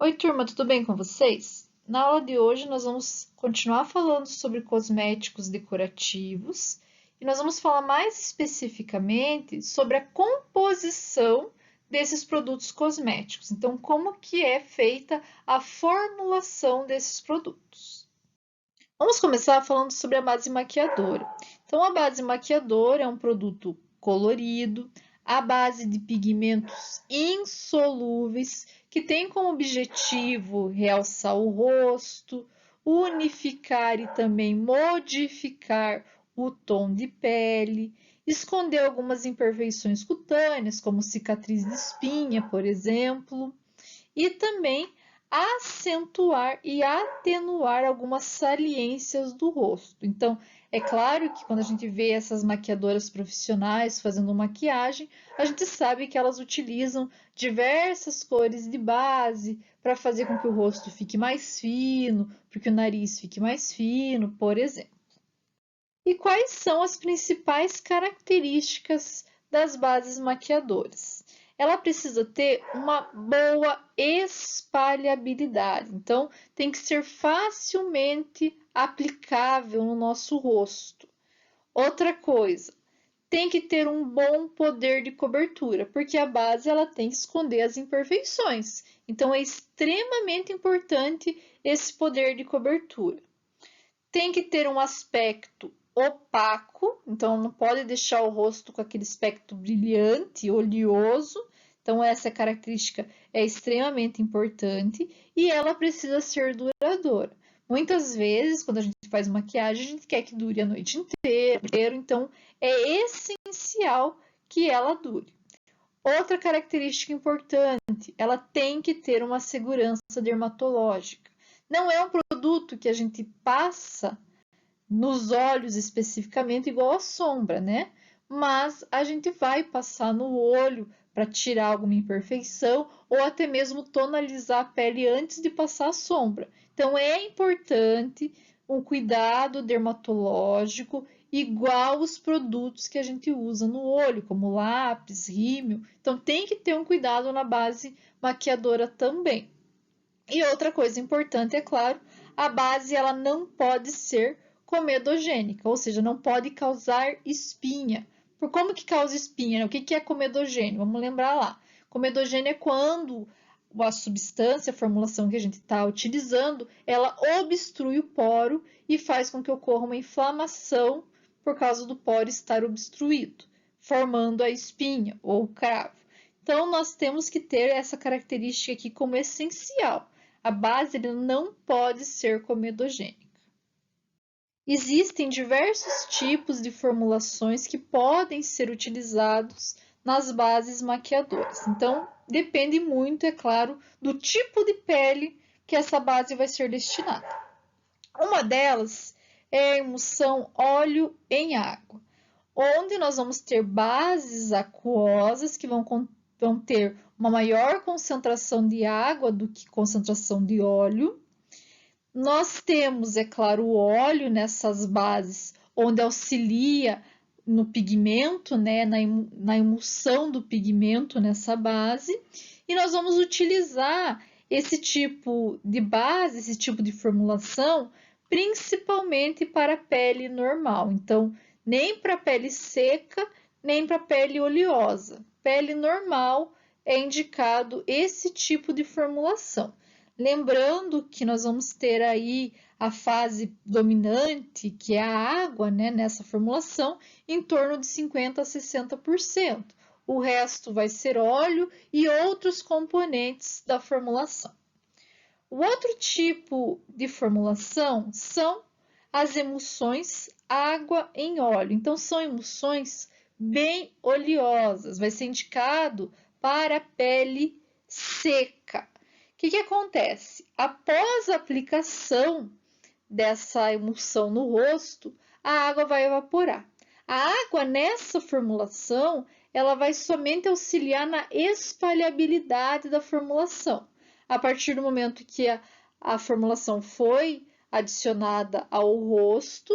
Oi, turma, tudo bem com vocês? Na aula de hoje, nós vamos continuar falando sobre cosméticos decorativos e nós vamos falar mais especificamente sobre a composição desses produtos cosméticos. Então, como que é feita a formulação desses produtos? Vamos começar falando sobre a base maquiadora. Então, a base maquiadora é um produto colorido, à base de pigmentos insolúveis, que tem como objetivo realçar o rosto, unificar e também modificar o tom de pele, esconder algumas imperfeições cutâneas, como cicatriz de espinha, por exemplo, e também acentuar e atenuar algumas saliências do rosto. Então, é claro que quando a gente vê essas maquiadoras profissionais fazendo maquiagem, a gente sabe que elas utilizam diversas cores de base para fazer com que o rosto fique mais fino, para que o nariz fique mais fino, por exemplo. E quais são as principais características das bases maquiadoras? Ela precisa ter uma boa espalhabilidade, então tem que ser facilmente aplicável no nosso rosto. Outra coisa, tem que ter um bom poder de cobertura, porque a base ela tem que esconder as imperfeições. Então é extremamente importante esse poder de cobertura. Tem que ter um aspecto opaco, então não pode deixar o rosto com aquele aspecto brilhante, oleoso. Então essa característica é extremamente importante e ela precisa ser duradoura. Muitas vezes, quando a gente faz maquiagem, a gente quer que dure a noite inteira, então é essencial que ela dure. Outra característica importante, ela tem que ter uma segurança dermatológica. Não é um produto que a gente passa nos olhos especificamente igual a sombra, né? Mas a gente vai passar no olho para tirar alguma imperfeição ou até mesmo tonalizar a pele antes de passar a sombra. Então é importante um cuidado dermatológico igual os produtos que a gente usa no olho, como lápis, rímel. Então tem que ter um cuidado na base maquiadora também. E outra coisa importante, é claro, a base ela não pode ser comedogênica, ou seja, não pode causar espinha. Por como que causa espinha? O que é comedogênio? Vamos lembrar lá. Comedogênio é quando a substância, a formulação que a gente está utilizando, ela obstrui o poro e faz com que ocorra uma inflamação por causa do poro estar obstruído, formando a espinha ou o cravo. Então, nós temos que ter essa característica aqui como essencial. A base não pode ser comedogênica. Existem diversos tipos de formulações que podem ser utilizados nas bases maquiadoras. Então, depende muito, é claro, do tipo de pele que essa base vai ser destinada. Uma delas é a emulsão óleo em água, onde nós vamos ter bases aquosas que vão ter uma maior concentração de água do que concentração de óleo. Nós temos, é claro, o óleo nessas bases, onde auxilia no pigmento, né, na emulsão do pigmento nessa base, e nós vamos utilizar esse tipo de base, esse tipo de formulação, principalmente para a pele normal. Então, nem para pele seca, nem para pele oleosa. Pele normal é indicado esse tipo de formulação. Lembrando que nós vamos ter aí a fase dominante, que é a água, né, nessa formulação, em torno de 50% a 60%. O resto vai ser óleo e outros componentes da formulação. O outro tipo de formulação são as emulsões água em óleo. Então, são emulsões bem oleosas, vai ser indicado para a pele seca. O que acontece? Após a aplicação dessa emulsão no rosto, a água vai evaporar. A água nessa formulação, ela vai somente auxiliar na espalhabilidade da formulação. A partir do momento que a formulação foi adicionada ao rosto,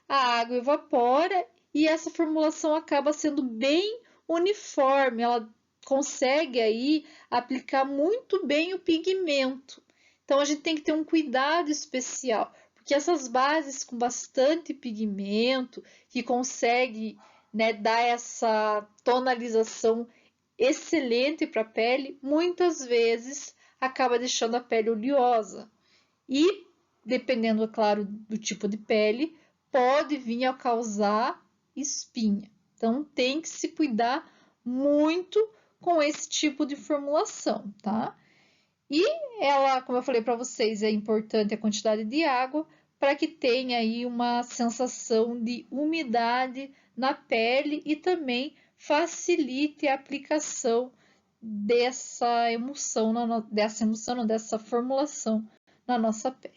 a água evapora e essa formulação acaba sendo bem uniforme, ela consegue aí aplicar muito bem o pigmento. Então, a gente tem que ter um cuidado especial, porque essas bases com bastante pigmento, que consegue, né, dar essa tonalização excelente para a pele, muitas vezes acaba deixando a pele oleosa. E, dependendo, é claro, do tipo de pele, pode vir a causar espinha. Então, tem que se cuidar muito com esse tipo de formulação, tá? E ela, como eu falei para vocês, é importante a quantidade de água para que tenha aí uma sensação de umidade na pele e também facilite a aplicação dessa emulsão, dessa formulação na nossa pele.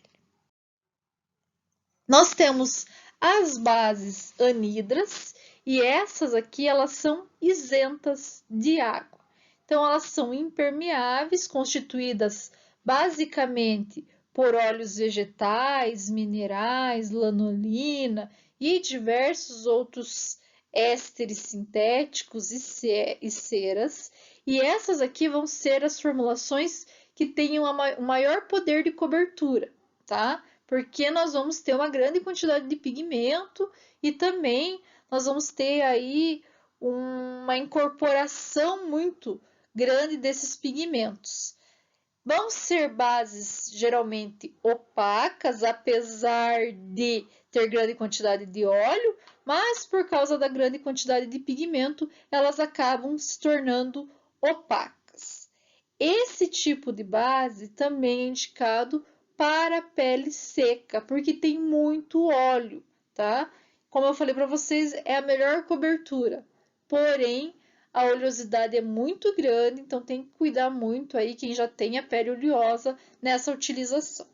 Nós temos as bases anidras e essas aqui elas são isentas de água. Então elas são impermeáveis, constituídas basicamente por óleos vegetais, minerais, lanolina e diversos outros ésteres sintéticos e ceras. E essas aqui vão ser as formulações que tenham o maior poder de cobertura, tá? Porque nós vamos ter uma grande quantidade de pigmento e também nós vamos ter aí uma incorporação muito grande desses pigmentos. Vão ser bases geralmente opacas, apesar de ter grande quantidade de óleo, mas por causa da grande quantidade de pigmento, elas acabam se tornando opacas. Esse tipo de base também é indicado para pele seca, porque tem muito óleo, tá? Como eu falei para vocês, é a melhor cobertura. Porém, a oleosidade é muito grande, então tem que cuidar muito aí quem já tem a pele oleosa nessa utilização.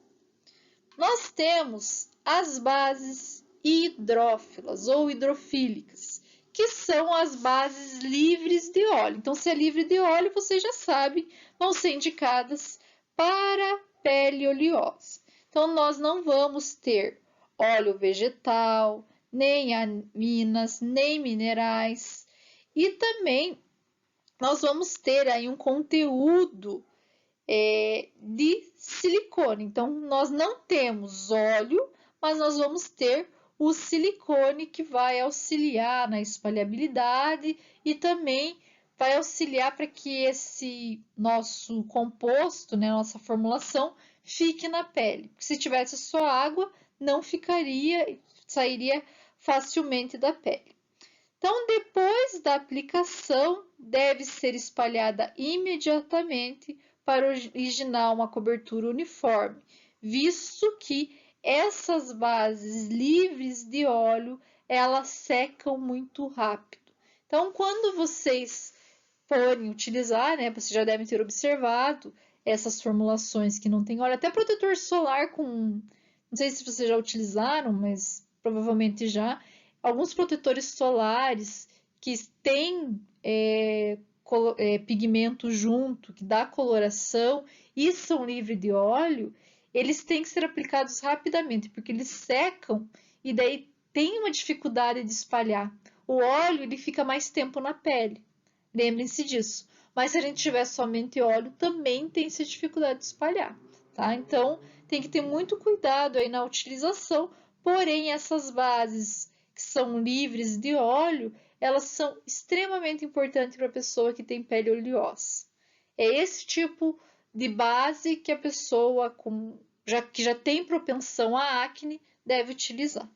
Nós temos as bases hidrófilas ou hidrofílicas, que são as bases livres de óleo. Então, se é livre de óleo, vocês já sabem, vão ser indicadas para pele oleosa. Então, nós não vamos ter óleo vegetal, nem aminas, nem minerais. E também nós vamos ter aí um conteúdo de silicone. Então, nós não temos óleo, mas nós vamos ter o silicone que vai auxiliar na espalhabilidade e também vai auxiliar para que esse nosso composto, né, nossa formulação, fique na pele. Se tivesse só água, não ficaria, sairia facilmente da pele. Então, depois da aplicação, deve ser espalhada imediatamente para originar uma cobertura uniforme, visto que essas bases livres de óleo, elas secam muito rápido. Então, quando vocês forem utilizar, né, vocês já devem ter observado essas formulações que não tem óleo, até protetor solar com, não sei se vocês já utilizaram, mas provavelmente já, alguns protetores solares que têm pigmento junto, que dá coloração e são livres de óleo, eles têm que ser aplicados rapidamente, porque eles secam e daí tem uma dificuldade de espalhar. O óleo ele fica mais tempo na pele, lembrem-se disso. Mas se a gente tiver somente óleo, também tem essa dificuldade de espalhar, tá? Então, tem que ter muito cuidado aí na utilização, porém, essas bases que são livres de óleo, elas são extremamente importantes para a pessoa que tem pele oleosa. É esse tipo de base que a pessoa que já tem propensão à acne deve utilizar.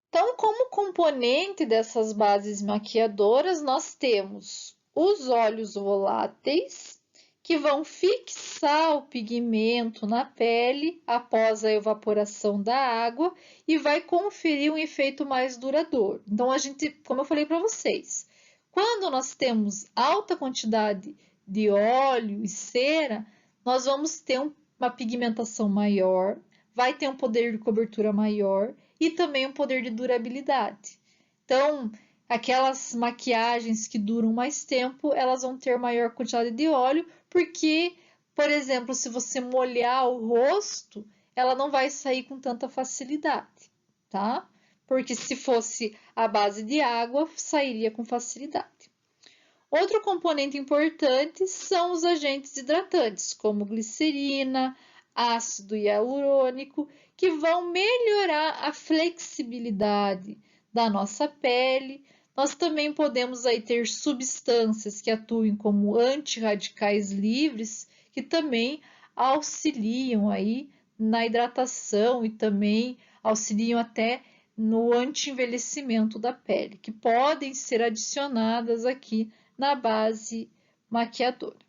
Então, como componente dessas bases maquiadoras, nós temos os óleos voláteis, que vão fixar o pigmento na pele após a evaporação da água e vai conferir um efeito mais duradouro. Então, a gente, como eu falei para vocês, quando nós temos alta quantidade de óleo e cera, nós vamos ter uma pigmentação maior, vai ter um poder de cobertura maior e também um poder de durabilidade. Então, aquelas maquiagens que duram mais tempo, elas vão ter maior quantidade de óleo, porque, por exemplo, se você molhar o rosto, ela não vai sair com tanta facilidade, tá? Porque se fosse a base de água, sairia com facilidade. Outro componente importante são os agentes hidratantes, como glicerina, ácido hialurônico, que vão melhorar a flexibilidade da nossa pele. Nós também podemos aí ter substâncias que atuem como antirradicais livres, que também auxiliam aí na hidratação e também auxiliam até no anti-envelhecimento da pele, que podem ser adicionadas aqui na base maquiadora.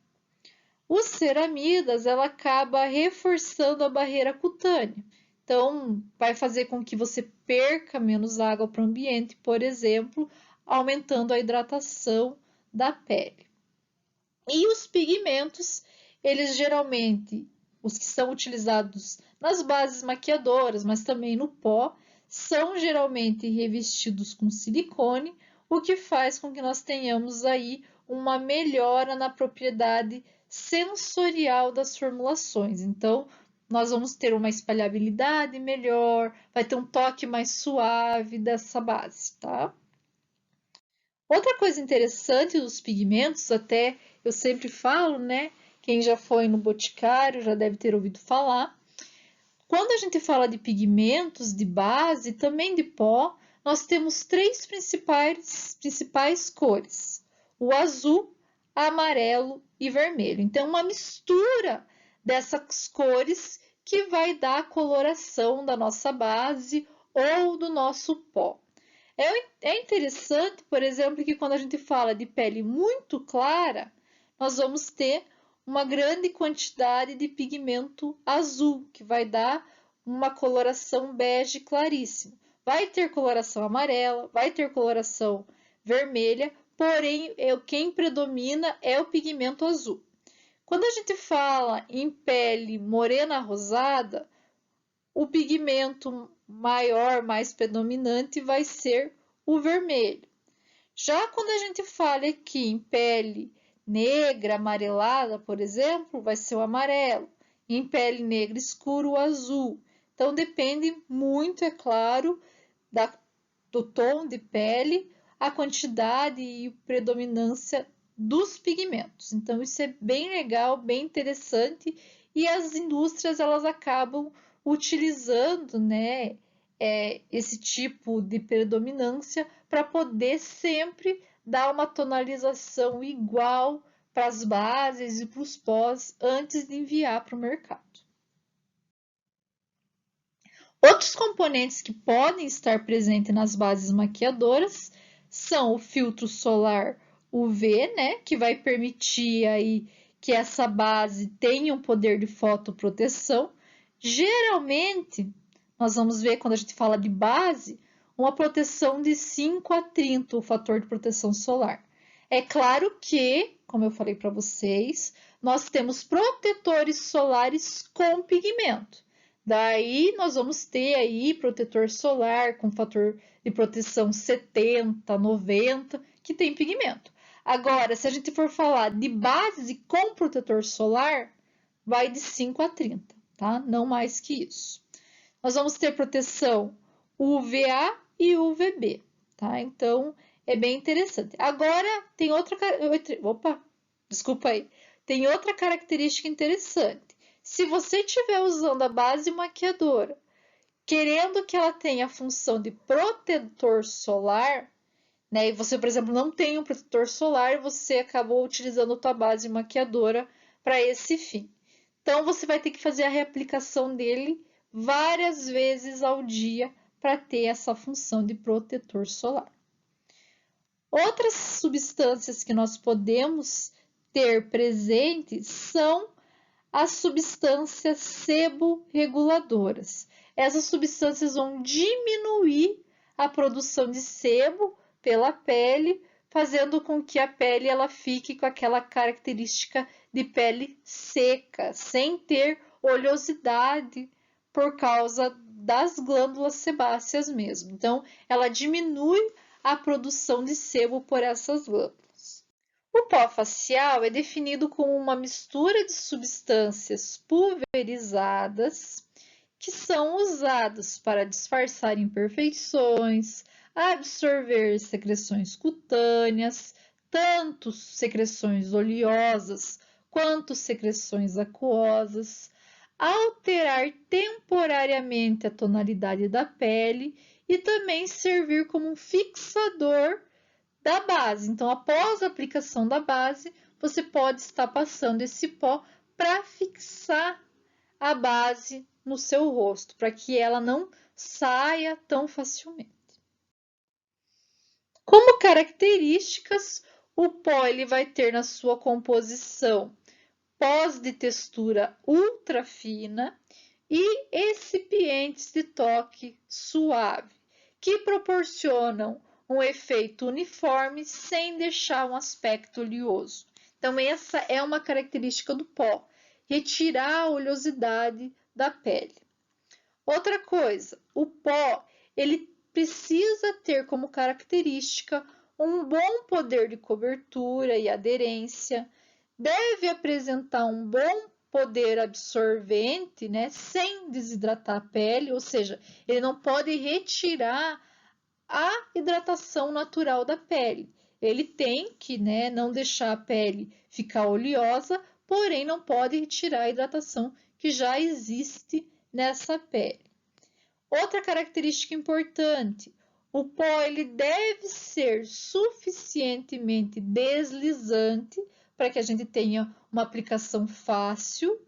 Os ceramidas, ela acaba reforçando a barreira cutânea. Então, vai fazer com que você perca menos água para o ambiente, por exemplo, aumentando a hidratação da pele. E os pigmentos, eles geralmente, os que são utilizados nas bases maquiadoras, mas também no pó, são geralmente revestidos com silicone, o que faz com que nós tenhamos aí uma melhora na propriedade sensorial das formulações. Então, nós vamos ter uma espalhabilidade melhor, vai ter um toque mais suave dessa base, tá? Outra coisa interessante dos pigmentos, até eu sempre falo, né? Quem já foi no Boticário já deve ter ouvido falar. Quando a gente fala de pigmentos, de base, também de pó, nós temos três principais cores: o azul, amarelo e vermelho. Então, uma mistura dessas cores que vai dar a coloração da nossa base ou do nosso pó. É interessante, por exemplo, que quando a gente fala de pele muito clara, nós vamos ter uma grande quantidade de pigmento azul, que vai dar uma coloração bege claríssimo. Vai ter coloração amarela, vai ter coloração vermelha, porém, quem predomina é o pigmento azul. Quando a gente fala em pele morena rosada, o pigmento maior, mais predominante, vai ser o vermelho. Já quando a gente fala aqui em pele negra, amarelada, por exemplo, vai ser o amarelo. Em pele negra escura, o azul. Então, depende muito, é claro, do tom de pele, a quantidade e predominância dos pigmentos. Então, isso é bem legal, bem interessante, e as indústrias elas acabam utilizando, né, esse tipo de predominância para poder sempre dar uma tonalização igual para as bases e para os pós antes de enviar para o mercado. Outros componentes que podem estar presentes nas bases maquiadoras são o filtro solar UV, né, que vai permitir aí que essa base tenha um poder de fotoproteção. Geralmente, nós vamos ver quando a gente fala de base, uma proteção de 5 a 30, o fator de proteção solar. É claro que, como eu falei para vocês, nós temos protetores solares com pigmento. Daí nós vamos ter aí protetor solar com fator de proteção 70, 90, que tem pigmento. Agora, se a gente for falar de base com protetor solar, vai de 5 a 30, tá? Não mais que isso. Nós vamos ter proteção UVA e UVB, tá? Então, é bem interessante. Agora, tem outra... Opa, desculpa aí. Tem outra característica interessante. Se você estiver usando a base maquiadora, querendo que ela tenha a função de protetor solar, né? E você, por exemplo, não tem um protetor solar, você acabou utilizando a tua base maquiadora para esse fim. Então, você vai ter que fazer a reaplicação dele várias vezes ao dia para ter essa função de protetor solar. Outras substâncias que nós podemos ter presentes são as substâncias seborreguladoras. Essas substâncias vão diminuir a produção de sebo pela pele, fazendo com que a pele ela fique com aquela característica de pele seca, sem ter oleosidade por causa das glândulas sebáceas mesmo. Então, ela diminui a produção de sebo por essas glândulas. O pó facial é definido como uma mistura de substâncias pulverizadas que são usadas para disfarçar imperfeições, absorver secreções cutâneas, tanto secreções oleosas quanto secreções aquosas, alterar temporariamente a tonalidade da pele e também servir como um fixador da base. Então, após a aplicação da base, você pode estar passando esse pó para fixar a base no seu rosto, para que ela não saia tão facilmente. Como características, o pó ele vai ter na sua composição pós de textura ultra fina e recipientes de toque suave, que proporcionam um efeito uniforme sem deixar um aspecto oleoso. Então, essa é uma característica do pó, retirar a oleosidade da pele. Outra coisa, o pó, ele precisa ter como característica um bom poder de cobertura e aderência, deve apresentar um bom poder absorvente, né, sem desidratar a pele, ou seja, ele não pode retirar a hidratação natural da pele. Ele tem que, né, não deixar a pele ficar oleosa, porém não pode retirar a hidratação que já existe nessa pele. Outra característica importante, o pó ele deve ser suficientemente deslizante para que a gente tenha uma aplicação fácil.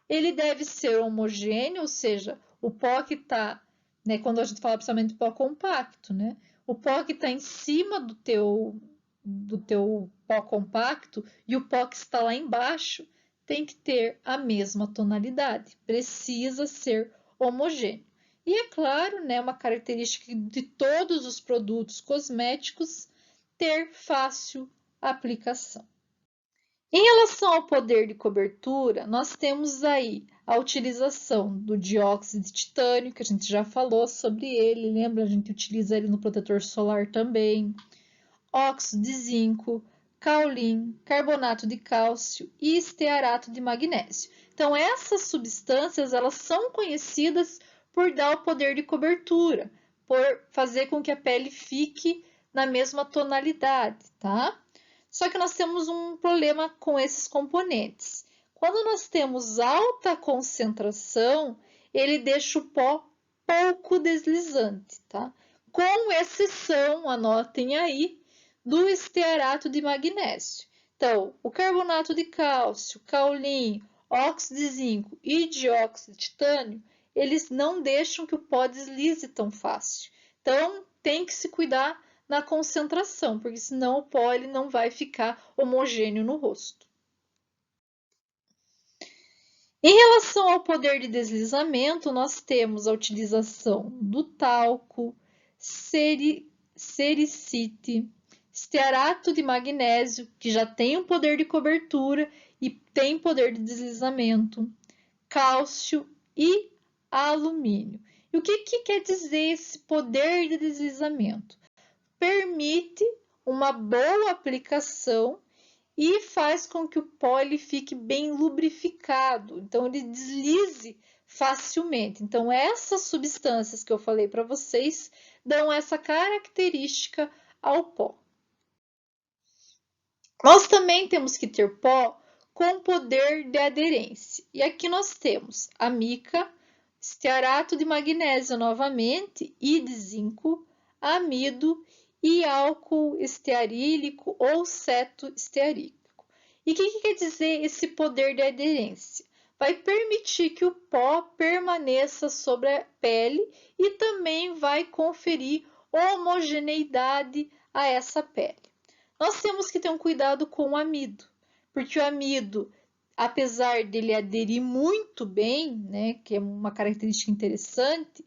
Ele deve ser homogêneo, ou seja, o pó que está, né, quando a gente fala principalmente pó compacto, né, o pó que está em cima do teu pó compacto e o pó que está lá embaixo tem que ter a mesma tonalidade, precisa ser homogêneo. E é claro, né, uma característica de todos os produtos cosméticos ter fácil aplicação. Em relação ao poder de cobertura, nós temos aí a utilização do dióxido de titânio, que a gente já falou sobre ele, lembra? A gente utiliza ele no protetor solar também. Óxido de zinco, caolin, carbonato de cálcio e estearato de magnésio. Então, essas substâncias, elas são conhecidas por dar o poder de cobertura, por fazer com que a pele fique na mesma tonalidade, tá? Só que nós temos um problema com esses componentes. Quando nós temos alta concentração, ele deixa o pó pouco deslizante, tá? Com exceção, anotem aí, do estearato de magnésio. Então, o carbonato de cálcio, caolin, óxido de zinco e dióxido de titânio, eles não deixam que o pó deslize tão fácil. Então, tem que se cuidar na concentração, porque senão o pó ele não vai ficar homogêneo no rosto. Em relação ao poder de deslizamento, nós temos a utilização do talco, sericite, estearato de magnésio, que já tem um poder de cobertura e tem poder de deslizamento, cálcio e alumínio. E o que quer dizer esse poder de deslizamento? Permite uma boa aplicação e faz com que o pó ele fique bem lubrificado, então ele deslize facilmente. Então, essas substâncias que eu falei para vocês dão essa característica ao pó. Nós também temos que ter pó com poder de aderência. E aqui nós temos a mica, estearato de magnésio novamente e de zinco, amido e álcool estearílico ou cetoestearílico. E o que quer dizer esse poder de aderência? Vai permitir que o pó permaneça sobre a pele e também vai conferir homogeneidade a essa pele. Nós temos que ter um cuidado com o amido, porque o amido, apesar dele aderir muito bem, né, que é uma característica interessante,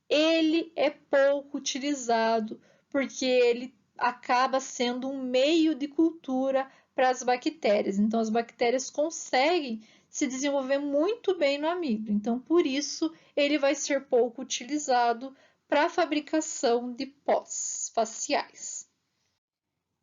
ele é pouco utilizado, porque ele acaba sendo um meio de cultura para as bactérias. Então, as bactérias conseguem se desenvolver muito bem no amido. Então, por isso, ele vai ser pouco utilizado para a fabricação de pós faciais.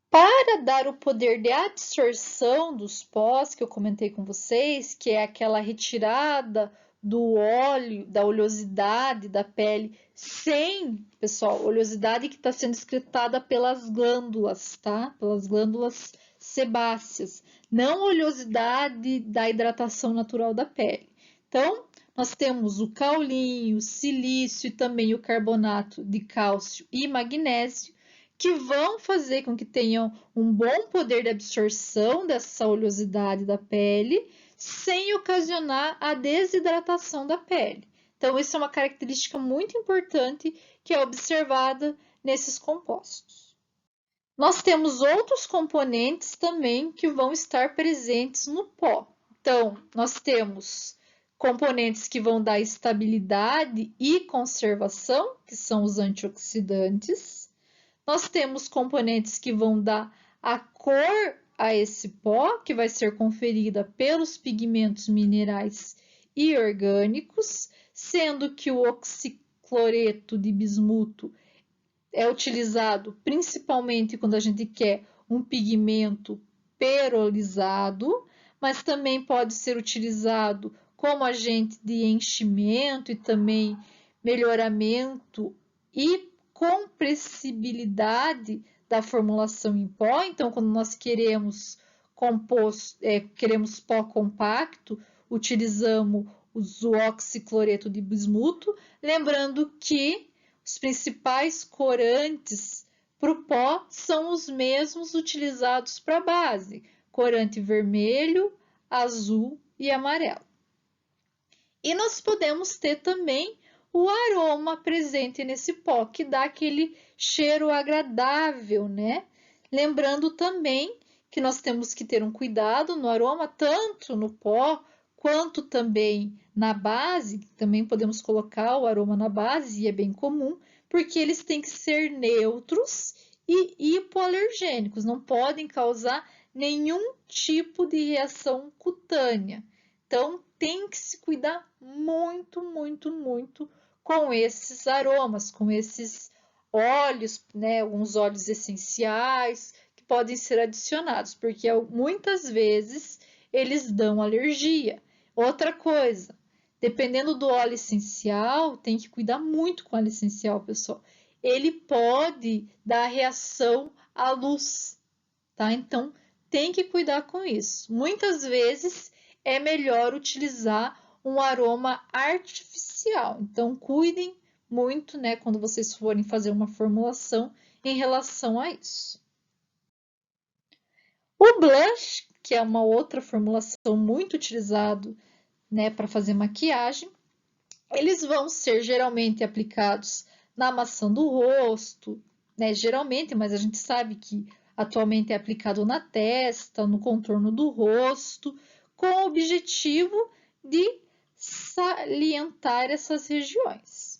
Para dar o poder de absorção dos pós que eu comentei com vocês, que é aquela retirada do óleo, da oleosidade da pele, sem, pessoal, oleosidade que está sendo excretada pelas glândulas, tá? Pelas glândulas sebáceas, não oleosidade da hidratação natural da pele. Então, nós temos o caulinho, o silício e também o carbonato de cálcio e magnésio, que vão fazer com que tenham um bom poder de absorção dessa oleosidade da pele, sem ocasionar a desidratação da pele. Então, isso é uma característica muito importante que é observada nesses compostos. Nós temos outros componentes também que vão estar presentes no pó. Então, nós temos componentes que vão dar estabilidade e conservação, que são os antioxidantes. Nós temos componentes que vão dar a cor a esse pó, que vai ser conferida pelos pigmentos minerais e orgânicos, sendo que o oxicloreto de bismuto é utilizado principalmente quando a gente quer um pigmento perolizado, mas também pode ser utilizado como agente de enchimento e também melhoramento e compressibilidade da formulação em pó. Então, quando nós queremos queremos pó compacto, utilizamos o oxicloreto de bismuto, lembrando que os principais corantes para o pó são os mesmos utilizados para a base: corante vermelho, azul e amarelo. E nós podemos ter também o aroma presente nesse pó, que dá aquele cheiro agradável, né? Lembrando também que nós temos que ter um cuidado no aroma, tanto no pó quanto também na base. Também podemos colocar o aroma na base, e é bem comum, porque eles têm que ser neutros e hipoalergênicos, não podem causar nenhum tipo de reação cutânea. Então, tem que se cuidar muito, muito, muito com esses aromas, com esses óleos, né? Alguns óleos essenciais que podem ser adicionados, porque muitas vezes eles dão alergia. Outra coisa, dependendo do óleo essencial, tem que cuidar muito com o óleo essencial, pessoal. Ele pode dar reação à luz, tá? Então, tem que cuidar com isso. Muitas vezes é melhor utilizar um aroma artificial. Então, cuidem muito, né, quando vocês forem fazer uma formulação em relação a isso. O blush, que é uma outra formulação muito utilizado, né, para fazer maquiagem, eles vão ser geralmente aplicados na maçã do rosto, né, geralmente, mas a gente sabe que atualmente é aplicado na testa, no contorno do rosto, com o objetivo de salientar essas regiões.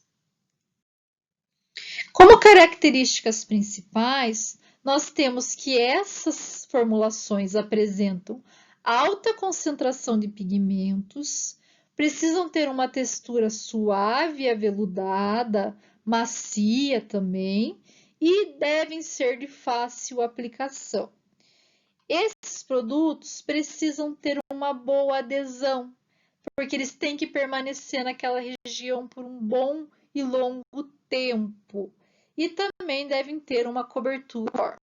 Como características principais, nós temos que essas formulações apresentam alta concentração de pigmentos, precisam ter uma textura suave e aveludada, macia também, e devem ser de fácil aplicação. Esses produtos precisam ter uma boa adesão, porque eles têm que permanecer naquela região por um bom e longo tempo. E também devem ter uma cobertura.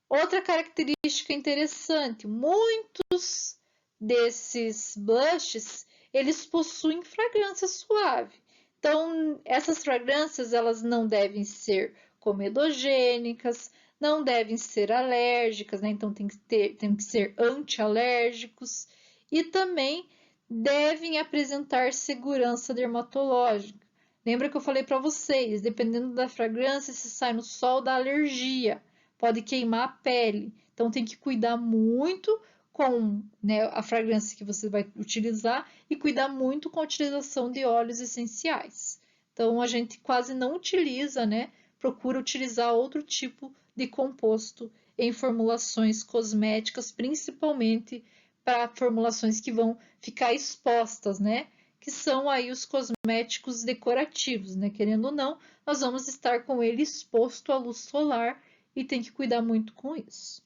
Outra característica interessante, muitos desses blushes, eles possuem fragrância suave. Então, essas fragrâncias, elas não devem ser comedogênicas, não devem ser alérgicas, né? Então tem que ser antialérgicos e também devem apresentar segurança dermatológica. Lembra que eu falei para vocês, dependendo da fragrância, se sai no sol dá alergia, pode queimar a pele. Então tem que cuidar muito com, né, a fragrância que você vai utilizar e cuidar muito com a utilização de óleos essenciais. Então a gente quase não utiliza, né? Procura utilizar outro tipo de composto em formulações cosméticas, principalmente para formulações que vão ficar expostas, né? Que são aí os cosméticos decorativos, né? Querendo ou não, nós vamos estar com ele exposto à luz solar e tem que cuidar muito com isso.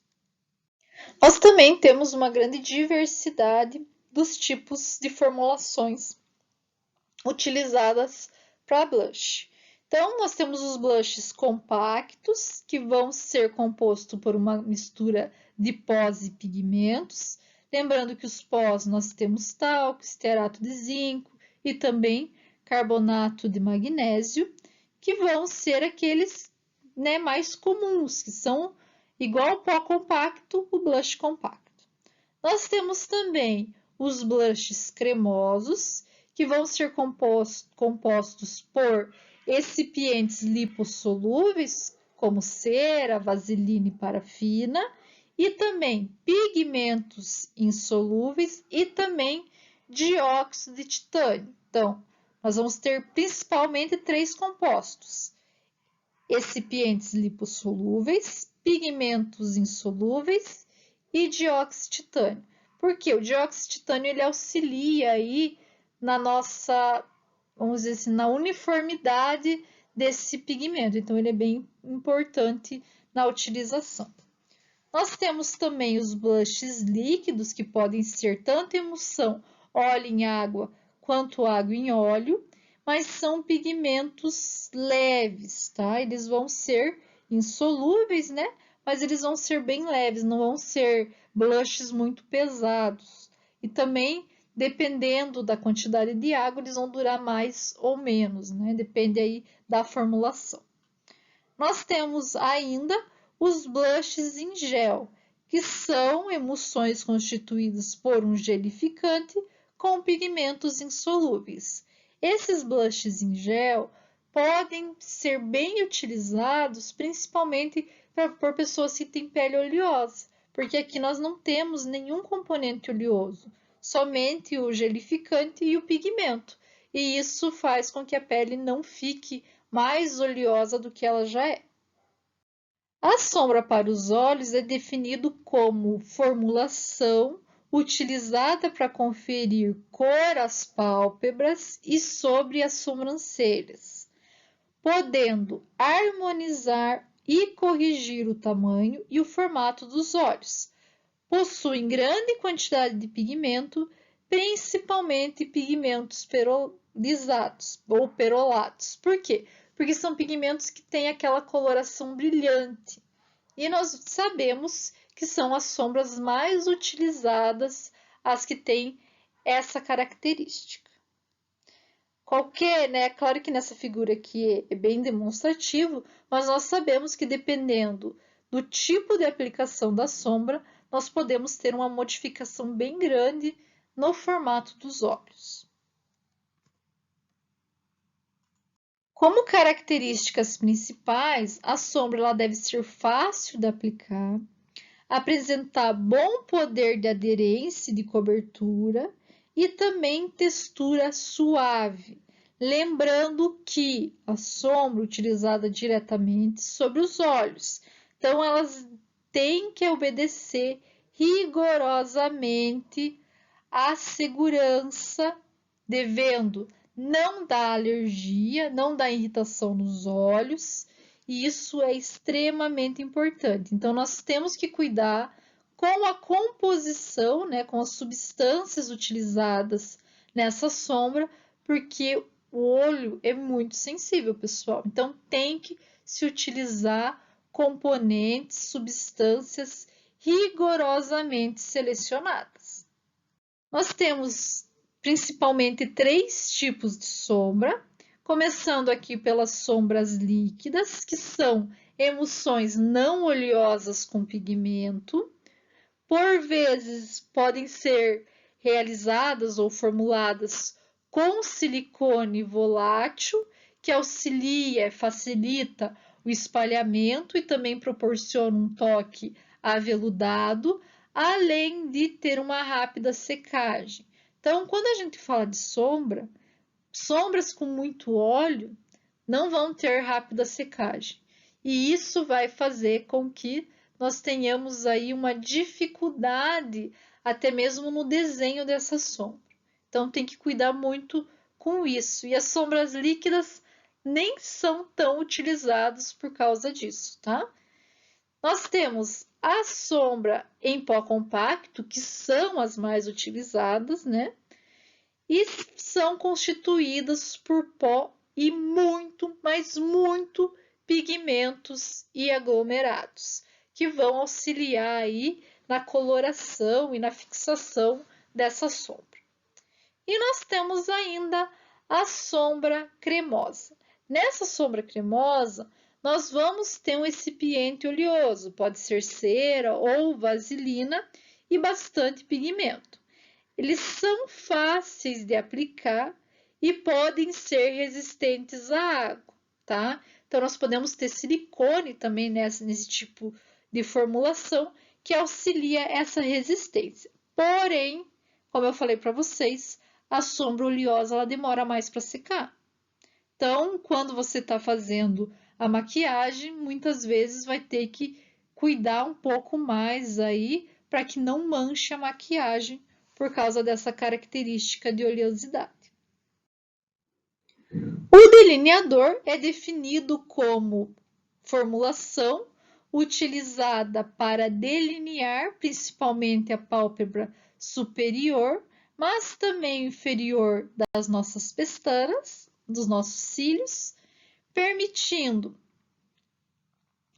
Nós também temos uma grande diversidade dos tipos de formulações utilizadas para blush. Então, nós temos os blushes compactos, que vão ser compostos por uma mistura de pós e pigmentos. Lembrando que os pós nós temos talco, estearato de zinco e também carbonato de magnésio, que vão ser aqueles, né, mais comuns, que são igual ao pó compacto, o blush compacto. Nós temos também os blushes cremosos, que vão ser compostos por excipientes lipossolúveis, como cera, vaselina e parafina, e também pigmentos insolúveis e também dióxido de titânio. Então, nós vamos ter principalmente 3 compostos: excipientes lipossolúveis, pigmentos insolúveis e dióxido de titânio. Porque o dióxido de titânio ele auxilia aí na nossa, vamos dizer assim, na uniformidade desse pigmento. Então, ele é bem importante na utilização. Nós temos também os blushes líquidos, que podem ser tanto emulsão óleo em água, quanto água em óleo, mas são pigmentos leves, tá? Eles vão ser insolúveis, né? Mas eles vão ser bem leves, não vão ser blushes muito pesados. E também, dependendo da quantidade de água, eles vão durar mais ou menos, né? Depende aí da formulação. Nós temos ainda os blushes em gel, que são emulsões constituídas por um gelificante com pigmentos insolúveis. Esses blushes em gel podem ser bem utilizados principalmente por pessoas que têm pele oleosa, porque aqui nós não temos nenhum componente oleoso, somente o gelificante e o pigmento, e isso faz com que a pele não fique mais oleosa do que ela já é. A sombra para os olhos é definido como formulação utilizada para conferir cor às pálpebras e sobre as sobrancelhas, podendo harmonizar e corrigir o tamanho e o formato dos olhos. Possuem grande quantidade de pigmento, principalmente pigmentos perolizados ou perolados. Por quê? Porque são pigmentos que têm aquela coloração brilhante. E nós sabemos que são as sombras mais utilizadas, as que têm essa característica. Qualquer, né? Claro que nessa figura aqui é bem demonstrativo, mas nós sabemos que dependendo do tipo de aplicação da sombra, nós podemos ter uma modificação bem grande no formato dos olhos. Como características principais, a sombra ela deve ser fácil de aplicar, apresentar bom poder de aderência e de cobertura e também textura suave. Lembrando que a sombra é utilizada diretamente sobre os olhos, então elas têm que obedecer rigorosamente à segurança, devendo não dar alergia, não dar irritação nos olhos, e isso é extremamente importante. Então, nós temos que cuidar com a composição, né, com as substâncias utilizadas nessa sombra, porque o olho é muito sensível, pessoal. Então, tem que se utilizar componentes, substâncias rigorosamente selecionadas. Nós temos principalmente 3 tipos de sombra, começando aqui pelas sombras líquidas, que são emulsões não oleosas com pigmento. Por vezes podem ser realizadas ou formuladas com silicone volátil, que auxilia, facilita o espalhamento e também proporciona um toque aveludado, além de ter uma rápida secagem. Então, quando a gente fala de sombra, sombras com muito óleo não vão ter rápida secagem. E isso vai fazer com que nós tenhamos aí uma dificuldade até mesmo no desenho dessa sombra. Então, tem que cuidar muito com isso. E as sombras líquidas nem são tão utilizadas por causa disso, tá? Nós temos a sombra em pó compacto, que são as mais utilizadas, né? E são constituídas por pó e muito, mas muito pigmentos e aglomerados, que vão auxiliar aí na coloração e na fixação dessa sombra. E nós temos ainda a sombra cremosa. Nessa sombra cremosa, nós vamos ter um recipiente oleoso, pode ser cera ou vaselina e bastante pigmento. Eles são fáceis de aplicar e podem ser resistentes à água, tá? Então, nós podemos ter silicone também nesse tipo de formulação que auxilia essa resistência. Porém, como eu falei para vocês, a sombra oleosa ela demora mais para secar. Então, quando você está fazendo a maquiagem, muitas vezes vai ter que cuidar um pouco mais aí para que não manche a maquiagem por causa dessa característica de oleosidade. O delineador é definido como formulação utilizada para delinear principalmente a pálpebra superior, mas também inferior das nossas pestanas, dos nossos cílios, permitindo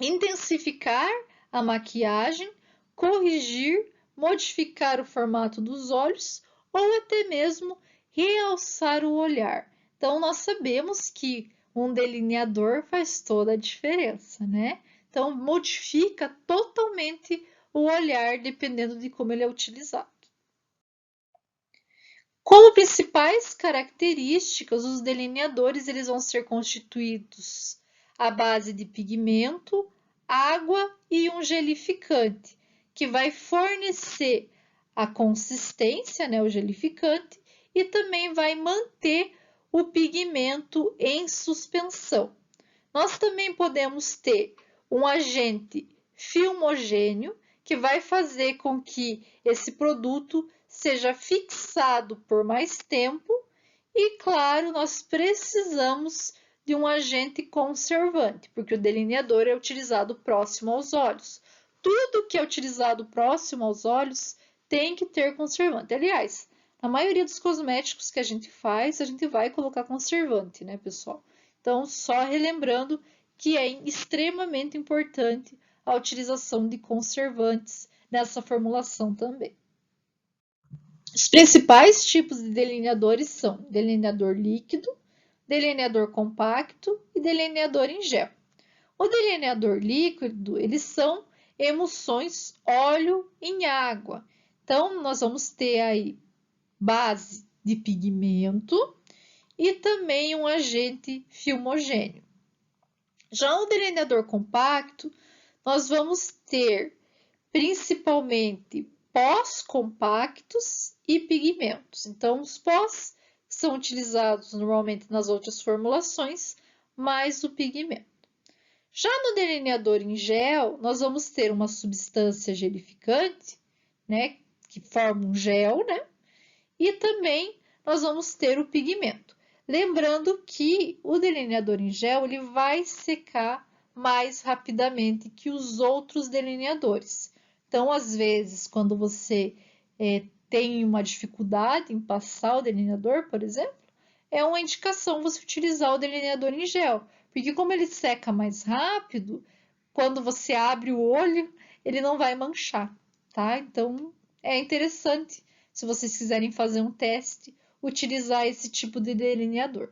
intensificar a maquiagem, corrigir, modificar o formato dos olhos ou até mesmo realçar o olhar. Então, nós sabemos que um delineador faz toda a diferença, né? Então, modifica totalmente o olhar dependendo de como ele é utilizado. Como principais características, os delineadores eles vão ser constituídos à base de pigmento, água e um gelificante, que vai fornecer a consistência, né, o gelificante, e também vai manter o pigmento em suspensão. Nós também podemos ter um agente filmogêneo, que vai fazer com que esse produto seja fixado por mais tempo e, claro, nós precisamos de um agente conservante, porque o delineador é utilizado próximo aos olhos. Tudo que é utilizado próximo aos olhos tem que ter conservante. Aliás, na maioria dos cosméticos que a gente faz, a gente vai colocar conservante, né, pessoal? Então, só relembrando que é extremamente importante a utilização de conservantes nessa formulação também. Os principais tipos de delineadores são delineador líquido, delineador compacto e delineador em gel. O delineador líquido, eles são emulsões óleo em água. Então, nós vamos ter aí base de pigmento e também um agente filmogêneo. Já o delineador compacto, nós vamos ter principalmente pós compactos e pigmentos. Então, os pós são utilizados normalmente nas outras formulações, mais o pigmento. Já no delineador em gel, nós vamos ter uma substância gelificante, né, que forma um gel, né? E também nós vamos ter o pigmento. Lembrando que o delineador em gel ele vai secar mais rapidamente que os outros delineadores. Então, às vezes, quando você tem uma dificuldade em passar o delineador, por exemplo, é uma indicação você utilizar o delineador em gel, porque como ele seca mais rápido, quando você abre o olho, ele não vai manchar, tá? Então, é interessante, se vocês quiserem fazer um teste, utilizar esse tipo de delineador.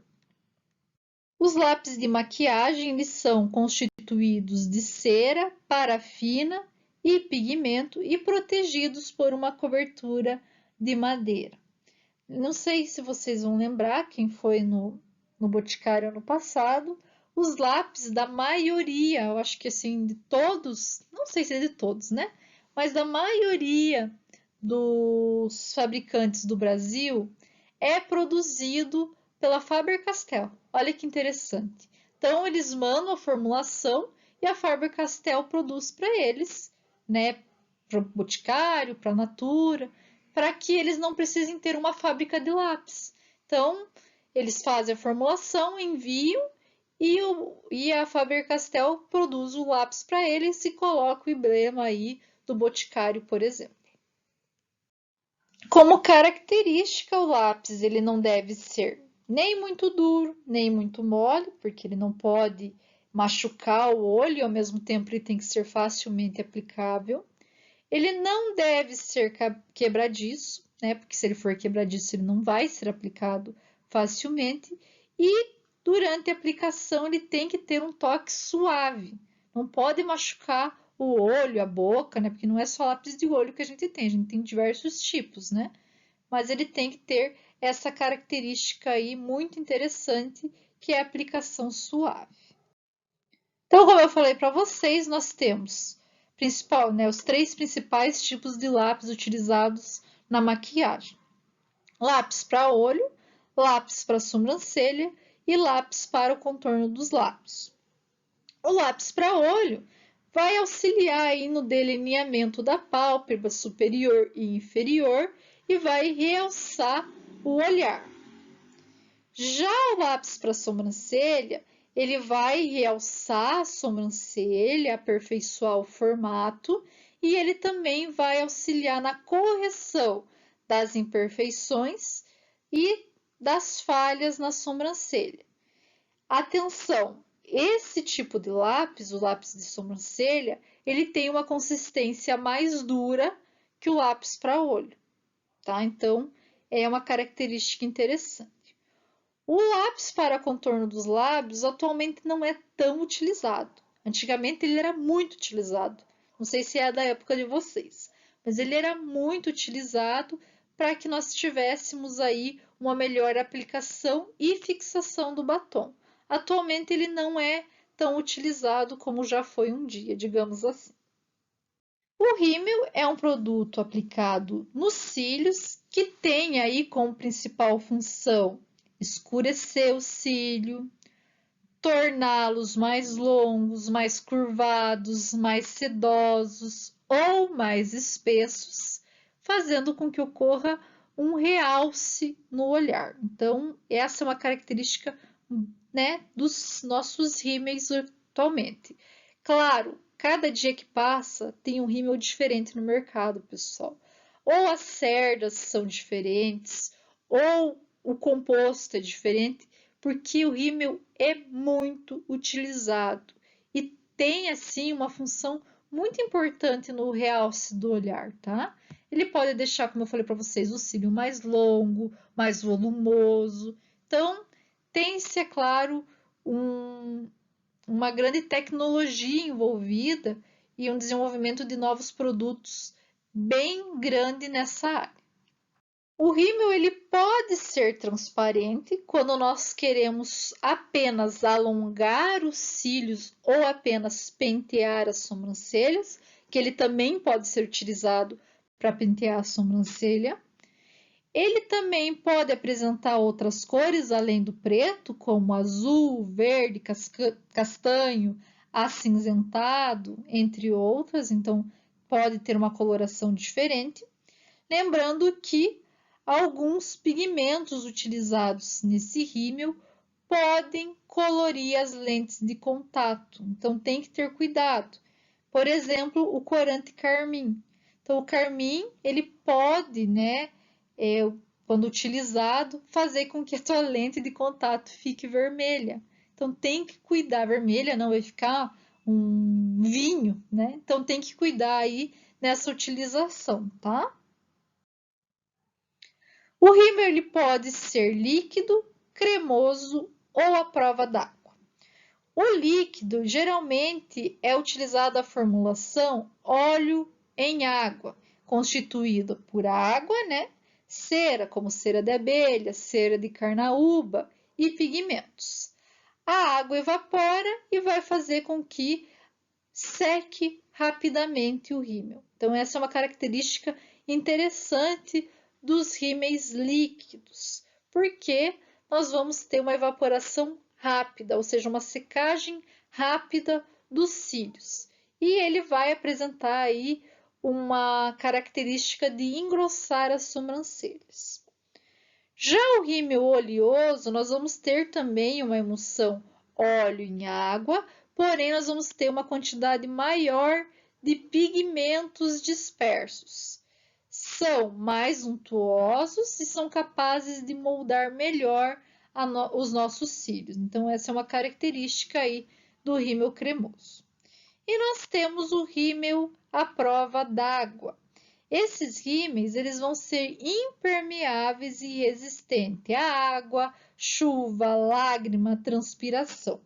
Os lápis de maquiagem eles são constituídos de cera, parafina e pigmento e protegidos por uma cobertura de madeira. Não sei se vocês vão lembrar, quem foi no Boticário ano passado, os lápis da maioria, eu acho que assim, de todos, não sei se é de todos, né? Mas da maioria dos fabricantes do Brasil é produzido pela Faber-Castell. Olha que interessante. Então, eles mandam a formulação e a Faber-Castell produz para eles, né? Para o Boticário, para a Natura, para que eles não precisem ter uma fábrica de lápis. Então, eles fazem a formulação, enviam e a Faber-Castell produz o lápis para ele e se coloca o emblema aí do Boticário, por exemplo. Como característica, o lápis ele não deve ser nem muito duro, nem muito mole, porque ele não pode machucar o olho e ao mesmo tempo ele tem que ser facilmente aplicável. Ele não deve ser quebradiço, né? Porque se ele for quebradiço, ele não vai ser aplicado facilmente. E durante a aplicação, ele tem que ter um toque suave. Não pode machucar o olho, a boca, né? Porque não é só lápis de olho que a gente tem diversos tipos, né? Mas ele tem que ter essa característica aí muito interessante, que é a aplicação suave. Então, como eu falei para vocês, nós temos os 3 principais tipos de lápis utilizados na maquiagem: lápis para olho, lápis para sobrancelha e lápis para o contorno dos lábios. O lápis para olho vai auxiliar aí no delineamento da pálpebra superior e inferior e vai realçar o olhar. Já o lápis para sobrancelha, ele vai realçar a sobrancelha, aperfeiçoar o formato e ele também vai auxiliar na correção das imperfeições e das falhas na sobrancelha. Atenção, esse tipo de lápis, o lápis de sobrancelha, ele tem uma consistência mais dura que o lápis para olho, tá? Então, é uma característica interessante. O lápis para contorno dos lábios atualmente não é tão utilizado. Antigamente ele era muito utilizado. Não sei se é da época de vocês, mas ele era muito utilizado para que nós tivéssemos aí uma melhor aplicação e fixação do batom. Atualmente ele não é tão utilizado como já foi um dia, digamos assim. O rímel é um produto aplicado nos cílios que tem aí como principal função escurecer o cílio, torná-los mais longos, mais curvados, mais sedosos ou mais espessos, fazendo com que ocorra um realce no olhar. Então, essa é uma característica, né, dos nossos rímels atualmente. Claro, cada dia que passa tem um rímel diferente no mercado, pessoal. Ou as cerdas são diferentes, ou o composto é diferente, porque o rímel é muito utilizado e tem assim uma função muito importante no realce do olhar, tá? Ele pode deixar, como eu falei para vocês, o cílio mais longo, mais volumoso. Então, tem-se, é claro, uma grande tecnologia envolvida e um desenvolvimento de novos produtos bem grande nessa área. O rímel ele pode ser transparente quando nós queremos apenas alongar os cílios ou apenas pentear as sobrancelhas, que ele também pode ser utilizado para pentear a sobrancelha. Ele também pode apresentar outras cores além do preto, como azul, verde, castanho, acinzentado, entre outras, então pode ter uma coloração diferente. Lembrando que alguns pigmentos utilizados nesse rímel podem colorir as lentes de contato, então tem que ter cuidado. Por exemplo, o corante carmim. Então, o carmim, ele pode, né, quando utilizado, fazer com que a tua lente de contato fique vermelha. Então, tem que cuidar. Vermelha não vai ficar um vinho, né? Então, tem que cuidar aí nessa utilização, tá? O rímel ele pode ser líquido, cremoso ou à prova d'água. O líquido geralmente é utilizado a formulação óleo em água, constituído por água, né? Cera, como cera de abelha, cera de carnaúba e pigmentos. A água evapora e vai fazer com que seque rapidamente o rímel. Então, essa é uma característica interessante dos rímels líquidos, porque nós vamos ter uma evaporação rápida, ou seja, uma secagem rápida dos cílios. E ele vai apresentar aí uma característica de engrossar as sobrancelhas. Já o rímel oleoso, nós vamos ter também uma emulsão óleo em água, porém nós vamos ter uma quantidade maior de pigmentos dispersos. São mais untuosos e são capazes de moldar melhor os nossos cílios. Então, essa é uma característica aí do rímel cremoso. E nós temos o rímel à prova d'água. Esses rímels eles vão ser impermeáveis e resistentes à água, chuva, lágrima, transpiração.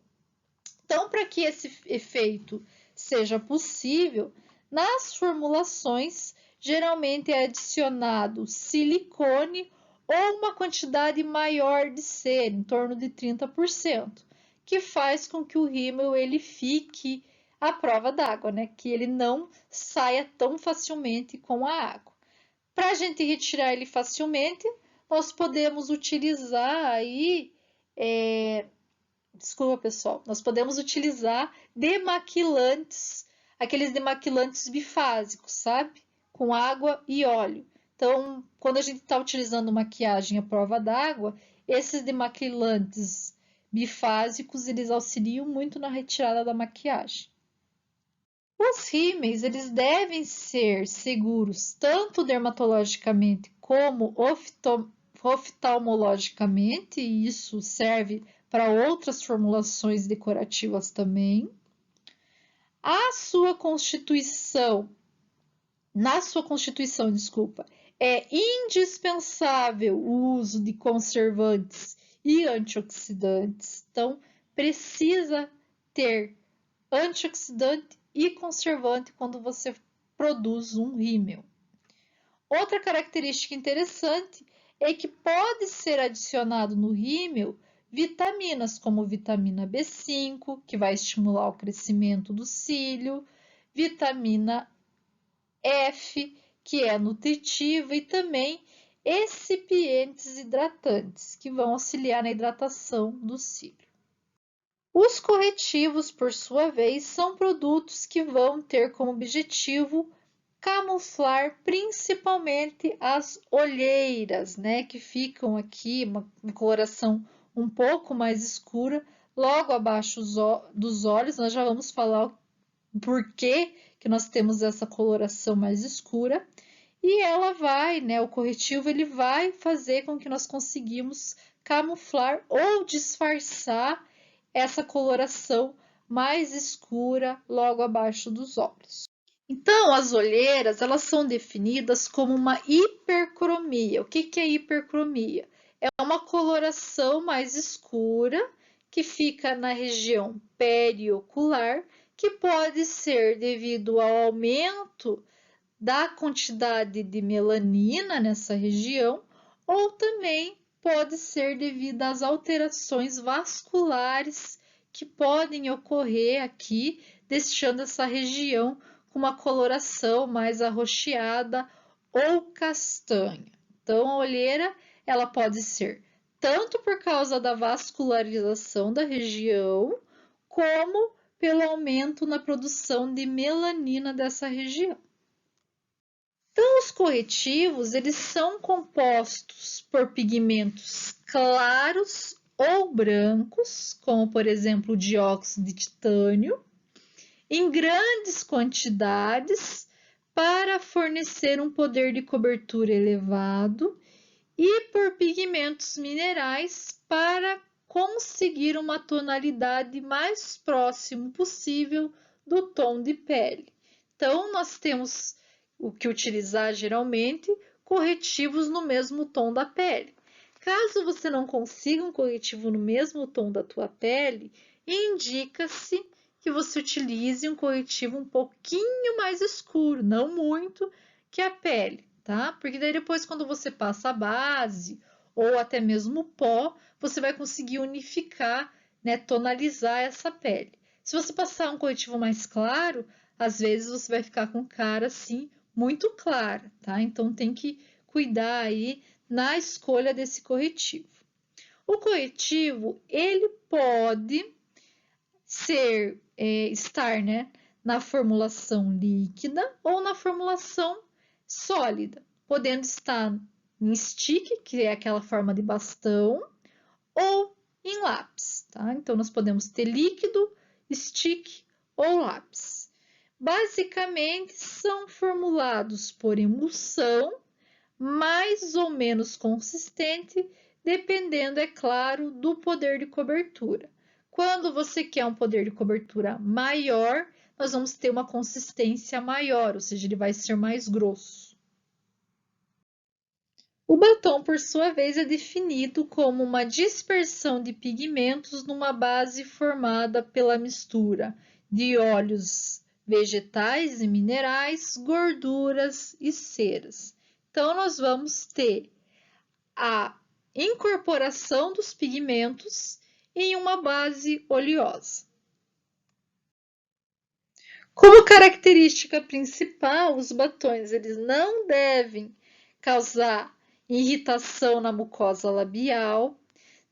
Então, para que esse efeito seja possível, nas formulações geralmente é adicionado silicone ou uma quantidade maior de cera, em torno de 30%, que faz com que o rímel ele fique à prova d'água, né? Que ele não saia tão facilmente com a água. Para a gente retirar ele facilmente, nós podemos utilizar aí, desculpa pessoal, nós podemos utilizar demaquilantes, aqueles demaquilantes bifásicos, sabe? Com água e óleo. Então, quando a gente está utilizando maquiagem à prova d'água, esses demaquilantes bifásicos, eles auxiliam muito na retirada da maquiagem. Os rímels, eles devem ser seguros tanto dermatologicamente como oftalmologicamente, e isso serve para outras formulações decorativas também. Na sua constituição, é indispensável o uso de conservantes e antioxidantes. Então, precisa ter antioxidante e conservante quando você produz um rímel. Outra característica interessante é que pode ser adicionado no rímel vitaminas como vitamina B5, que vai estimular o crescimento do cílio, vitamina F, que é nutritiva, e também excipientes hidratantes, que vão auxiliar na hidratação do cílio. Os corretivos, por sua vez, são produtos que vão ter como objetivo camuflar principalmente as olheiras, né, que ficam aqui, uma coloração um pouco mais escura, logo abaixo dos olhos. Nós já vamos falar por que nós temos essa coloração mais escura. E ela vai, né, o corretivo ele vai fazer com que nós conseguimos camuflar ou disfarçar essa coloração mais escura logo abaixo dos olhos. Então, as olheiras, elas são definidas como uma hipercromia. O que é hipercromia? É uma coloração mais escura que fica na região periocular, que pode ser devido ao aumento da quantidade de melanina nessa região, ou também pode ser devido às alterações vasculares que podem ocorrer aqui, deixando essa região com uma coloração mais arroxeada ou castanha. Então, a olheira ela pode ser tanto por causa da vascularização da região, como pelo aumento na produção de melanina dessa região. Então, os corretivos, eles são compostos por pigmentos claros ou brancos, como, por exemplo, o dióxido de titânio, em grandes quantidades para fornecer um poder de cobertura elevado e por pigmentos minerais para conseguir uma tonalidade mais próximo possível do tom de pele. Então, nós temos o que utilizar geralmente corretivos no mesmo tom da pele. Caso você não consiga um corretivo no mesmo tom da tua pele, indica-se que você utilize um corretivo um pouquinho mais escuro, não muito, que a pele, tá? Porque daí depois quando você passa a base ou até mesmo o pó, você vai conseguir unificar, né, tonalizar essa pele. Se você passar um corretivo mais claro, às vezes você vai ficar com cara assim muito clara, tá? Então tem que cuidar aí na escolha desse corretivo. O corretivo, ele pode estar, né, na formulação líquida ou na formulação sólida, podendo estar em stick, que é aquela forma de bastão, ou em lápis. tá? Então, nós podemos ter líquido, stick ou lápis. Basicamente, são formulados por emulsão, mais ou menos consistente, dependendo, é claro, do poder de cobertura. Quando você quer um poder de cobertura maior, nós vamos ter uma consistência maior, ou seja, ele vai ser mais grosso. O batom, por sua vez, é definido como uma dispersão de pigmentos numa base formada pela mistura de óleos vegetais e minerais, gorduras e ceras. Então, nós vamos ter a incorporação dos pigmentos em uma base oleosa. Como característica principal, os batons eles não devem causar irritação na mucosa labial,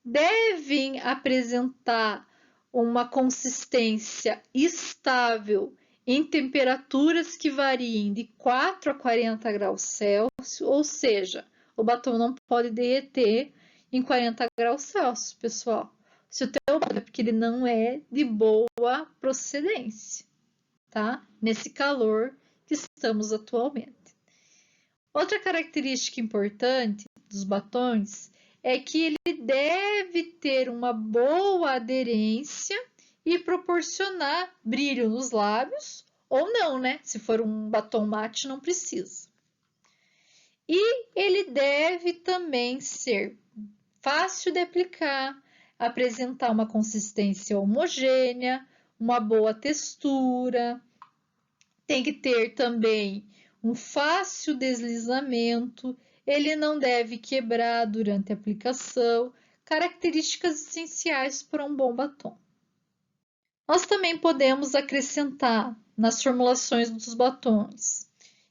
devem apresentar uma consistência estável em temperaturas que variem de 4 a 40 graus Celsius, ou seja, o batom não pode derreter em 40 graus Celsius, pessoal. Se o teu batom é porque ele não é de boa procedência, tá? Nesse calor que estamos atualmente. Outra característica importante dos batons é que ele deve ter uma boa aderência e proporcionar brilho nos lábios, ou não, né? Se for um batom mate, não precisa. E ele deve também ser fácil de aplicar, apresentar uma consistência homogênea, uma boa textura, tem que ter também um fácil deslizamento, ele não deve quebrar durante a aplicação, características essenciais para um bom batom. Nós também podemos acrescentar nas formulações dos batons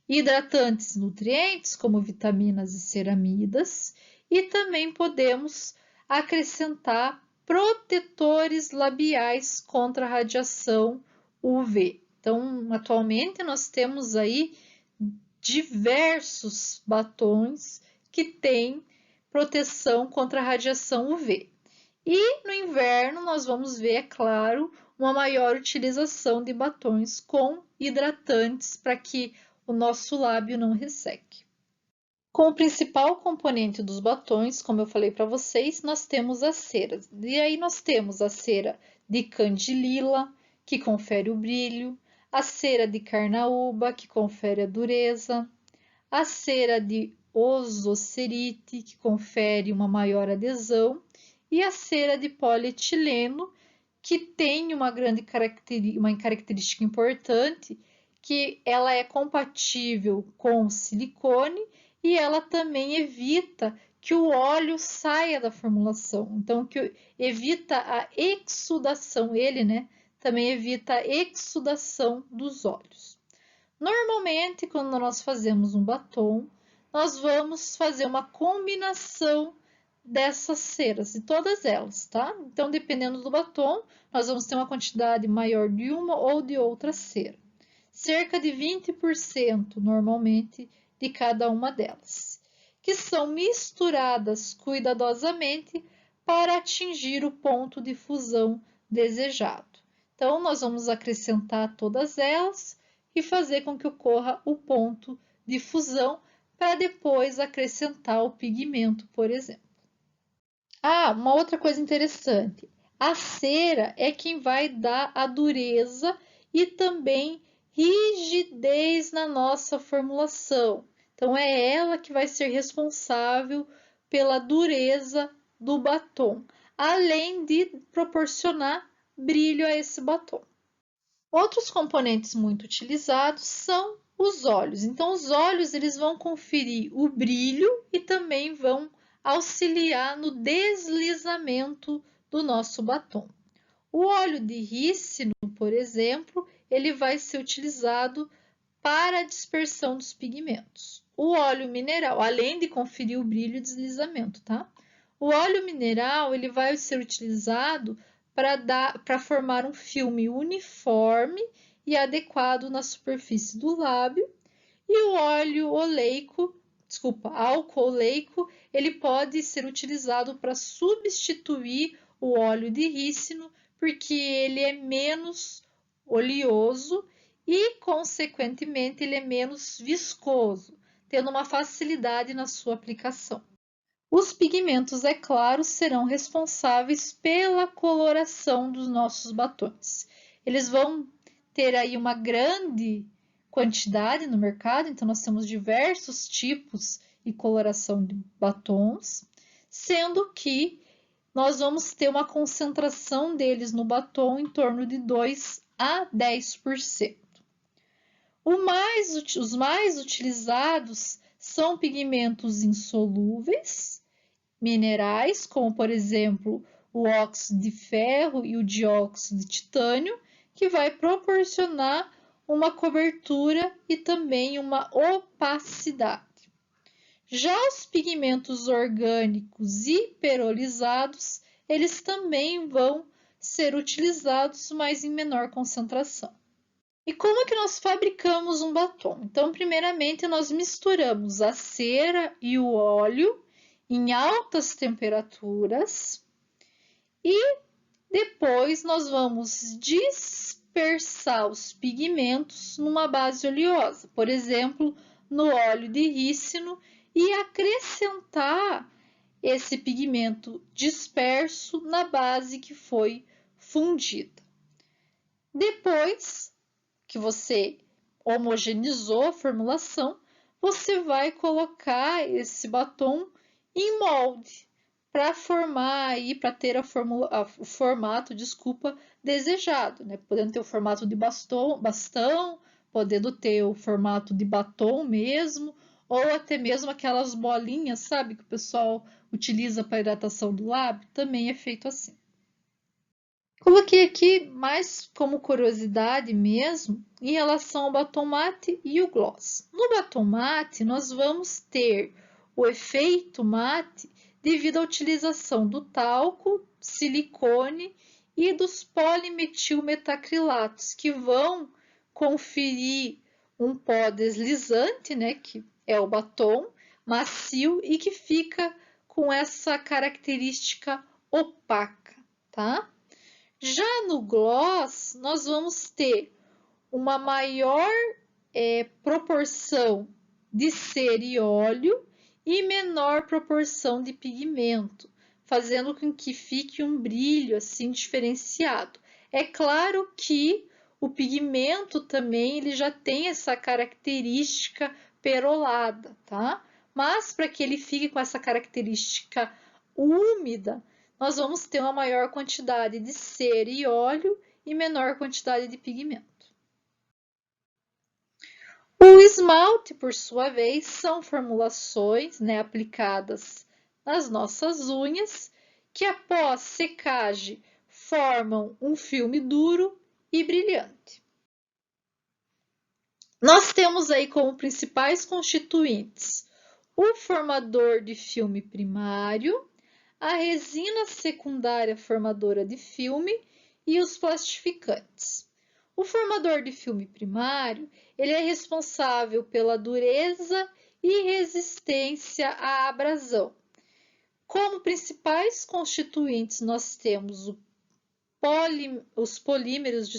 hidratantes nutrientes, como vitaminas e ceramidas, e também podemos acrescentar protetores labiais contra a radiação UV. Então, atualmente nós temos aí diversos batons que têm proteção contra a radiação UV. E no inverno nós vamos ver, é claro, uma maior utilização de batons com hidratantes para que o nosso lábio não resseque. Como principal componente dos batons, como eu falei para vocês, nós temos as ceras. E aí nós temos a cera de candelila, que confere o brilho, a cera de carnaúba, que confere a dureza, a cera de ozocerite, que confere uma maior adesão, e a cera de polietileno, que tem uma característica importante, que ela é compatível com silicone e ela também evita que o óleo saia da formulação. Então, que evita a exudação, ele, né, também evita a exudação dos óleos. Normalmente, quando nós fazemos um batom, nós vamos fazer uma combinação dessas ceras, de todas elas, tá? Então, dependendo do batom, nós vamos ter uma quantidade maior de uma ou de outra cera. Cerca de 20% normalmente de cada uma delas, que são misturadas cuidadosamente para atingir o ponto de fusão desejado. Então, nós vamos acrescentar todas elas e fazer com que ocorra o ponto de fusão para depois acrescentar o pigmento, por exemplo. Ah, uma outra coisa interessante. A cera é quem vai dar a dureza e também rigidez na nossa formulação. Então, é ela que vai ser responsável pela dureza do batom, além de proporcionar brilho a esse batom. Outros componentes muito utilizados são os óleos. Então, os óleos eles vão conferir o brilho e também vão auxiliar no deslizamento do nosso batom. O óleo de rícino, por exemplo, ele vai ser utilizado para a dispersão dos pigmentos. O óleo mineral, além de conferir o brilho e deslizamento, tá? O óleo mineral, ele vai ser utilizado para formar um filme uniforme e adequado na superfície do lábio, e o óleo oleico álcool oleico, ele pode ser utilizado para substituir o óleo de rícino, porque ele é menos oleoso e, consequentemente, ele é menos viscoso, tendo uma facilidade na sua aplicação. Os pigmentos, é claro, serão responsáveis pela coloração dos nossos batons. Eles vão ter aí uma grande quantidade no mercado, então nós temos diversos tipos e coloração de batons, sendo que nós vamos ter uma concentração deles no batom em torno de 2 a 10%. Os mais utilizados são pigmentos insolúveis, minerais, como por exemplo o óxido de ferro e o dióxido de titânio, que vai proporcionar uma cobertura e também uma opacidade. Já os pigmentos orgânicos e perolizados, eles também vão ser utilizados, mas em menor concentração. E como é que nós fabricamos um batom? Então, primeiramente, nós misturamos a cera e o óleo em altas temperaturas e depois nós vamos dispersar os pigmentos numa base oleosa, por exemplo, no óleo de rícino, e acrescentar esse pigmento disperso na base que foi fundida. Depois que você homogeneizou a formulação, você vai colocar esse batom em molde para formar aí, para ter o formato, desejado, né? Podendo ter o formato de bastão, podendo ter o formato de batom mesmo, ou até mesmo aquelas bolinhas, sabe, que o pessoal utiliza para hidratação do lábio, também é feito assim. Coloquei aqui mais como curiosidade mesmo em relação ao batom mate e o gloss. No batom mate, nós vamos ter o efeito mate devido à utilização do talco, silicone e dos polimetilmetacrilatos, que vão conferir um pó deslizante, né, que é o batom macio e que fica com essa característica opaca, tá? Já no gloss, nós vamos ter uma maior proporção de cera e óleo e menor proporção de pigmento, fazendo com que fique um brilho assim diferenciado. É claro que o pigmento também ele já tem essa característica perolada, tá? Mas para que ele fique com essa característica úmida, nós vamos ter uma maior quantidade de cera e óleo e menor quantidade de pigmento. O esmalte, por sua vez, são formulações, né, aplicadas nas nossas unhas, que após secagem formam um filme duro e brilhante. Nós temos aí como principais constituintes o formador de filme primário, a resina secundária formadora de filme e os plastificantes. O formador de filme primário, ele é responsável pela dureza e resistência à abrasão. Como principais constituintes, nós temos os polímeros,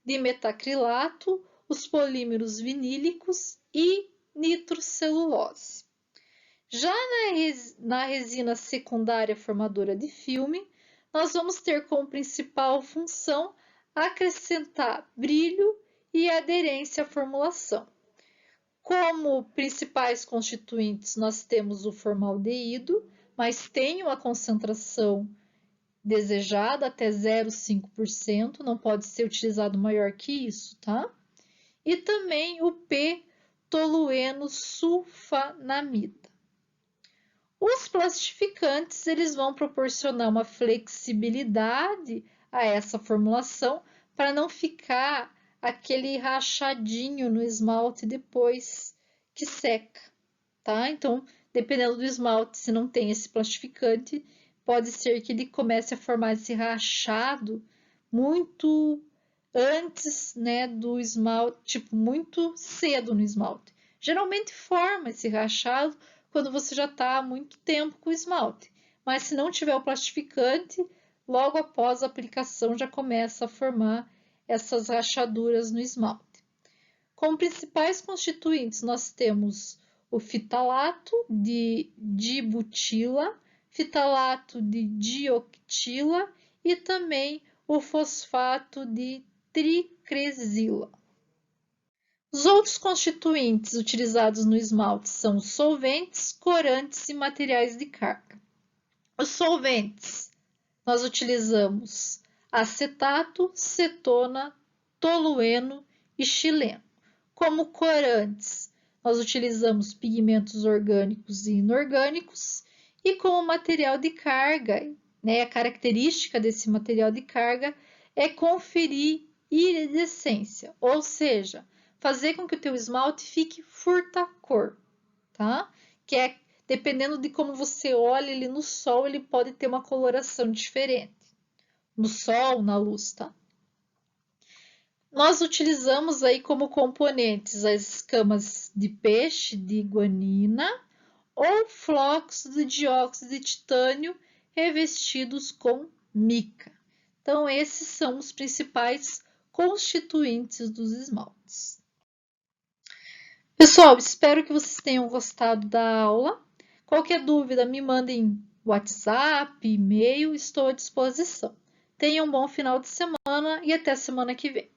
de metacrilato, os polímeros vinílicos e nitrocelulose. Já na resina secundária formadora de filme, nós vamos ter como principal função acrescentar brilho e aderência à formulação. Como principais constituintes, nós temos o formaldeído, mas tem uma concentração desejada até 0,5%, não pode ser utilizado maior que isso, tá? E também o p-tolueno sulfanamida. Os plastificantes, eles vão proporcionar uma flexibilidade a essa formulação para não ficar aquele rachadinho no esmalte depois que seca, tá? Então, dependendo do esmalte, se não tem esse plastificante, pode ser que ele comece a formar esse rachado muito antes, né, do esmalte, tipo, muito cedo no esmalte. Geralmente forma esse rachado quando você já está há muito tempo com o esmalte, mas se não tiver o plastificante, logo após a aplicação já começa a formar essas rachaduras no esmalte. Como principais constituintes, nós temos o fitalato de dibutila, fitalato de dioctila e também o fosfato de tricresila. Os outros constituintes utilizados no esmalte são solventes, corantes e materiais de carga. Os solventes, nós utilizamos acetato, cetona, tolueno e xileno. Como corantes, nós utilizamos pigmentos orgânicos e inorgânicos, e como material de carga, a característica desse material de carga é conferir iridescência, ou seja, fazer com que o teu esmalte fique furta-cor, tá? Que é, dependendo de como você olha ele no sol, ele pode ter uma coloração diferente. No sol, na luz, tá? Nós utilizamos aí como componentes as escamas de peixe de guanina ou flocos de dióxido de titânio revestidos com mica. Então, esses são os principais constituintes dos esmaltes. Pessoal, espero que vocês tenham gostado da aula. Qualquer dúvida, me mandem WhatsApp, e-mail, estou à disposição. Tenham um bom final de semana e até semana que vem.